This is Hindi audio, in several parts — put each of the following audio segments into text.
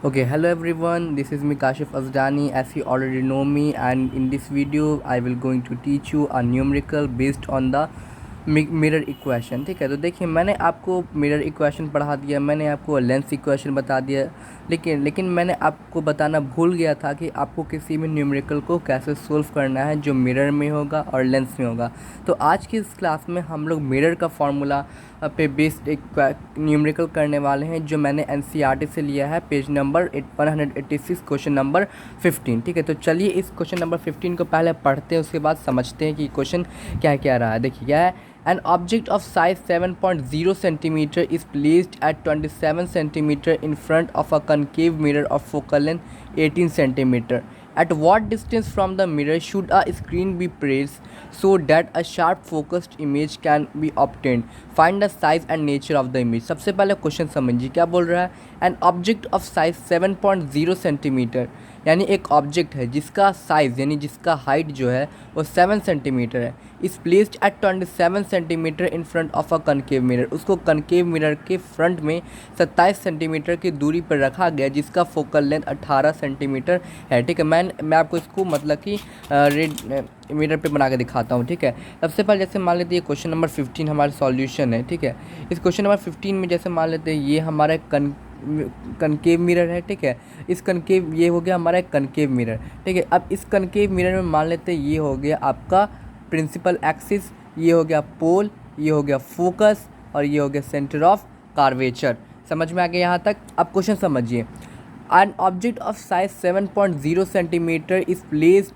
Okay, hello everyone. This is me Kashif Azdani. As you already know me, and in this video, I will going to teach you a numerical based on the mirror equation. ठीक है, तो देखिए मैंने आपको मिरर इक्वेशन पढ़ा दिया, मैंने आपको लेंस इक्वेशन बता दिया, लेकिन मैंने आपको बताना भूल गया था कि आपको किसी भी न्यूमेरिकल को कैसे सोल्व करना है जो मिरर में होगा और लेंस में होगा। तो आज की इस क्लास में हम लोग मिरर का फॉर्मूला पे बेस्ड एक न्यूमेरिकल करने वाले हैं जो मैंने एनसीईआरटी से लिया है, पेज नंबर 186, क्वेश्चन नंबर 15। ठीक है, तो चलिए इस क्वेश्चन नंबर 15 को पहले पढ़ते हैं, उसके बाद समझते हैं कि क्वेश्चन क्या क्या रहा है। देखिए क्या है, an object of size 7.0 centimeter is placed at 27 centimeter in front of a concave mirror of focal length 18 centimeter. At what distance from the mirror should a screen be placed so that a sharp focused image can be obtained? Find the size and nature of the image. सबसे पहले क्वेश्चन समझिए क्या बोल रहा है। An object of size 7.0 centimetre, यानी एक ऑब्जेक्ट है जिसका साइज़ यानी जिसका हाइट जो है वो 7 सेंटीमीटर है, इस placed at 27 centimetre in front of a concave mirror. उसको कनकेव मिरर के फ्रंट में 27 सेंटीमीटर की दूरी पर रखा गया जिसका फोकल लेंथ 18 सेंटीमीटर है। ठीक है, मैं आपको इसको मतलब कि रेड मिरर पे बना के दिखाता हूँ। ठीक है, सबसे पहले जैसे मान लेते हैं क्वेश्चन नंबर 15 हमारा सॉल्यूशन है। ठीक है, इस क्वेश्चन नंबर 15 में जैसे मान लेते हैं ये हमारा कनकेव मिरर है। ठीक है, इस कनकेव ये हो गया हमारा एक कनकेव मिरर। ठीक है, अब इस कनकेव मिरर में मान लेते हैं ये हो गया आपका प्रिंसिपल एक्सिस, ये हो गया पोल, ये हो गया फोकस और ये हो गया सेंटर ऑफ कार्वेचर। समझ में आ गया यहाँ तक। अब क्वेश्चन समझिए। An object of size 7.0 centimetre is placed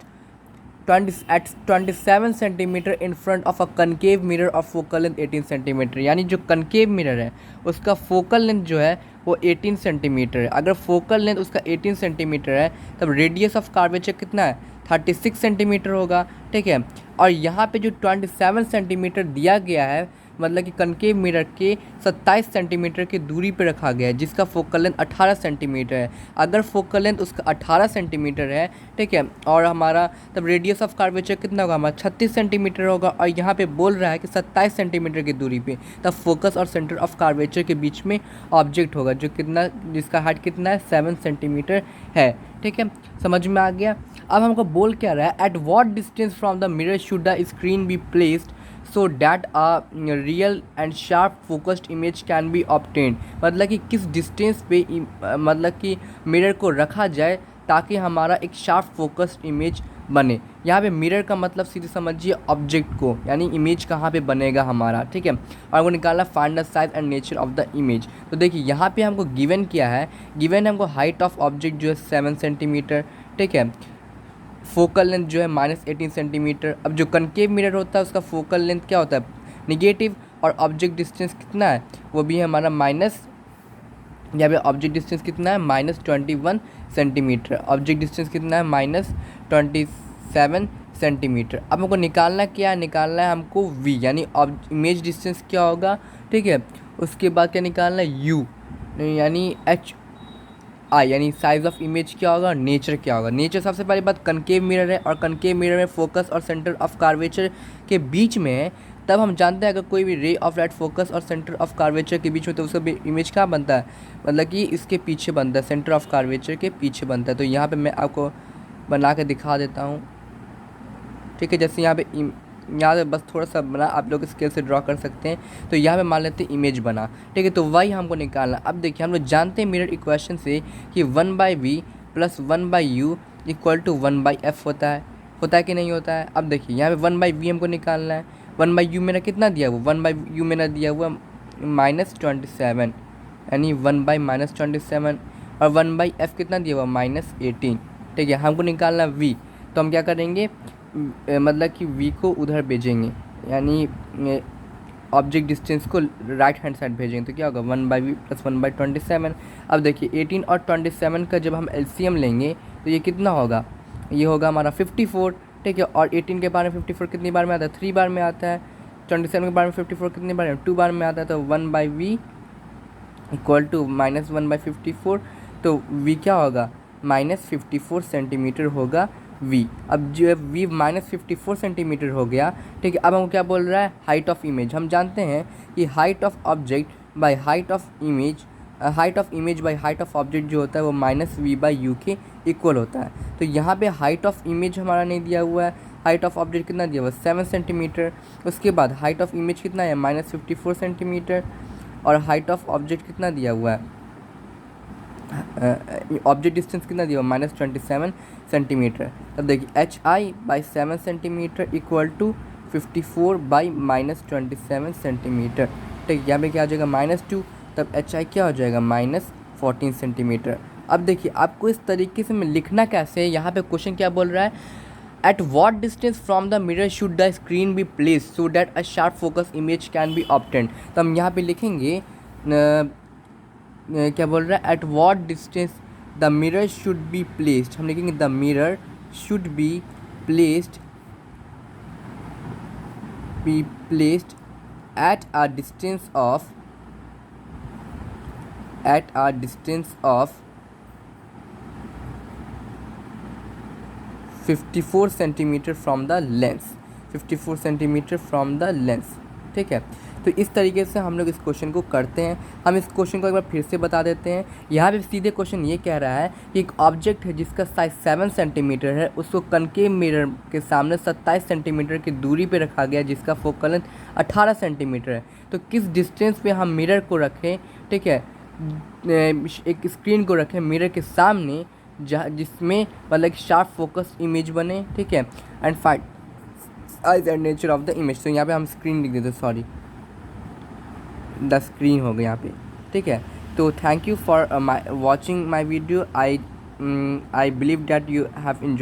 27 centimetre in front of a concave mirror of focal length 18 centimetre, यानी जो कनकेव मिरर है उसका फोकल लेंथ जो है वो 18 सेंटीमीटर है। अगर फोकल लेंथ उसका 18 सेंटीमीटर है तब रेडियस ऑफ कार्वेचर कितना है, 36 सेंटीमीटर होगा। ठीक है, और यहाँ पे जो 27 सेंटीमीटर दिया गया है मतलब कि कनकेव मिरर के 27 सेंटीमीटर की दूरी पे रखा गया है जिसका फोकल लेंथ 18 सेंटीमीटर है। अगर फोकल लेंथ उसका 18 सेंटीमीटर है, ठीक है, और हमारा तब रेडियस ऑफ कर्वेचर कितना होगा हमारा 36 सेंटीमीटर होगा, और यहाँ पे बोल रहा है कि 27 सेंटीमीटर की दूरी पे तब फोकस और सेंटर ऑफ कर्वेचर के बीच में ऑब्जेक्ट होगा जो कितना जिसका हाइट कितना है 7 सेंटीमीटर है। ठीक है, समझ में आ गया। अब हमको बोल क्या रहा है, at what distance from the mirror should the screen be placed so that a real and sharp focused image can be obtained. मतलब कि किस डिस्टेंस पे मतलब कि मिरर को रखा जाए ताकि हमारा एक शार्प फोकस्ड इमेज बने। यहाँ पे मिरर का मतलब सीधे समझिए ऑब्जेक्ट को, यानी इमेज कहाँ पे बनेगा हमारा। ठीक है, और हमको निकालना find the size and nature of the image. तो देखिए यहाँ पे हमको गिवन किया है, गिवन है हमको हाइट ऑफ ऑब्जेक्ट जो है 7 सेंटीमीटर। ठीक है, फोकल लेंथ जो है -18 सेंटीमीटर। अब जो कनकेव मिरर होता है उसका फोकल लेंथ क्या होता है निगेटिव, और ऑब्जेक्ट डिस्टेंस कितना है वो भी है हमारा माइनस, यहाँ पे ऑब्जेक्ट डिस्टेंस कितना है -21 सेंटीमीटर। ऑब्जेक्ट डिस्टेंस कितना है -27 सेंटीमीटर। अब हमको निकालना क्या है, निकालना है हमको v, यानी इमेज डिस्टेंस क्या होगा। ठीक है, उसके बाद क्या निकालना है u, यानी h आई, यानी साइज ऑफ इमेज क्या होगा, नेचर क्या होगा। नेचर सबसे पहली बात कनकेव मिरर है, और कनकेव मिरर में फोकस और सेंटर ऑफ कार्वेचर के बीच में है। तब हम जानते हैं अगर कोई भी रे ऑफ लाइट फोकस और सेंटर ऑफ कार्वेचर के बीच में तो उसका इमेज कहाँ बनता है, मतलब कि इसके पीछे बनता है, सेंटर ऑफ कार्वेचर के पीछे बनता है। तो यहाँ पे मैं आपको बना के दिखा देता हूँ। ठीक है, जैसे यहाँ पे बस थोड़ा सा बना, आप लोग स्केल से ड्रॉ कर सकते हैं। तो यहाँ पे मान लेते हैं इमेज बना। ठीक है, तो वही हमको निकालना। अब देखिए हम लोग जानते हैं मिरर इक्वेशन से कि 1/v + 1/u = 1/f होता है कि नहीं होता है। अब देखिए यहाँ पे 1/v हमको निकालना है, 1/u मेरा कितना दिया हुआ, 1/u मेरा दिया हुआ -27, यानी 1/-27, और 1/f कितना दिया हुआ -18। ठीक है, हमको निकालना v, तो हम क्या करेंगे मतलब कि v को उधर भेजेंगे, यानी ऑब्जेक्ट डिस्टेंस को राइट हैंड साइड भेजेंगे। तो क्या होगा 1/v + 1/27। अब देखिए 18 और 27 का जब हम एलसीएम लेंगे तो ये कितना होगा, ये होगा हमारा 54। ठीक है, और 18 के बारे में 54 कितनी बार में आता है, 3 बार में आता है। 27 के बारे में 54 कितनी बार में, 2 बार में आता है। तो 1/v = -1/54, तो v क्या होगा -54 सेंटीमीटर होगा v। अब जो है v -54 सेंटीमीटर हो गया। ठीक है, अब हमको क्या बोल रहा है, हाइट ऑफ इमेज। हम जानते हैं कि height of object by height of image height of image by height of object जो होता है वो -v/u के इक्वल होता है। तो यहाँ पे हाइट ऑफ इमेज हमारा नहीं दिया हुआ है, हाइट ऑफ ऑब्जेक्ट कितना दिया हुआ है 7 सेंटीमीटर। उसके बाद हाइट ऑफ इमेज कितना है -54 सेंटीमीटर, और हाइट ऑफ ऑब्जेक्ट कितना दिया हुआ है, ऑब्जेक्ट डिस्टेंस कितना दिया हुआ है -27 सेंटीमीटर। तब देखिए HI/7 centimetre equal to 54/-27 centimetre. ठीक, यहाँ पे क्या आ जाएगा -2, तब HI क्या हो जाएगा -14 सेंटीमीटर। अब देखिए आपको इस तरीके से मैं लिखना कैसे है, यहाँ पे क्वेश्चन क्या बोल रहा है, at what distance from the mirror should the screen be place so that a sharp focus image can be obtained. तो हम यहाँ पे लिखेंगे क्या बोल रहा है, at what distance the mirror should be placed, हम लिखेंगे the mirror should be placed at a distance of 54 centimetre from the lens, 54 centimetre from the lens. ठीक है, तो इस तरीके से हम लोग इस क्वेश्चन को करते हैं। हम इस क्वेश्चन को एक बार फिर से बता देते हैं। यहाँ पे सीधे क्वेश्चन ये कह रहा है कि एक ऑब्जेक्ट है जिसका साइज 7 सेंटीमीटर है, उसको कनकेव मिरर के सामने 27 सेंटीमीटर की दूरी पे रखा गया, जिसका फोकल लेंथ 18 सेंटीमीटर है। तो किस डिस्टेंस पे हम मिरर को रखें, ठीक है, एक स्क्रीन को रखें मिरर के सामने जहाँ जिसमें मतलब शार्प फोकस इमेज बने। ठीक है, and find size and nature of the image. तो यहाँ पे हम स्क्रीन लिख देते, सॉरी द स्क्रीन हो गया यहाँ पे। ठीक है, तो thank you for watching my video. I believe that you have enjoy.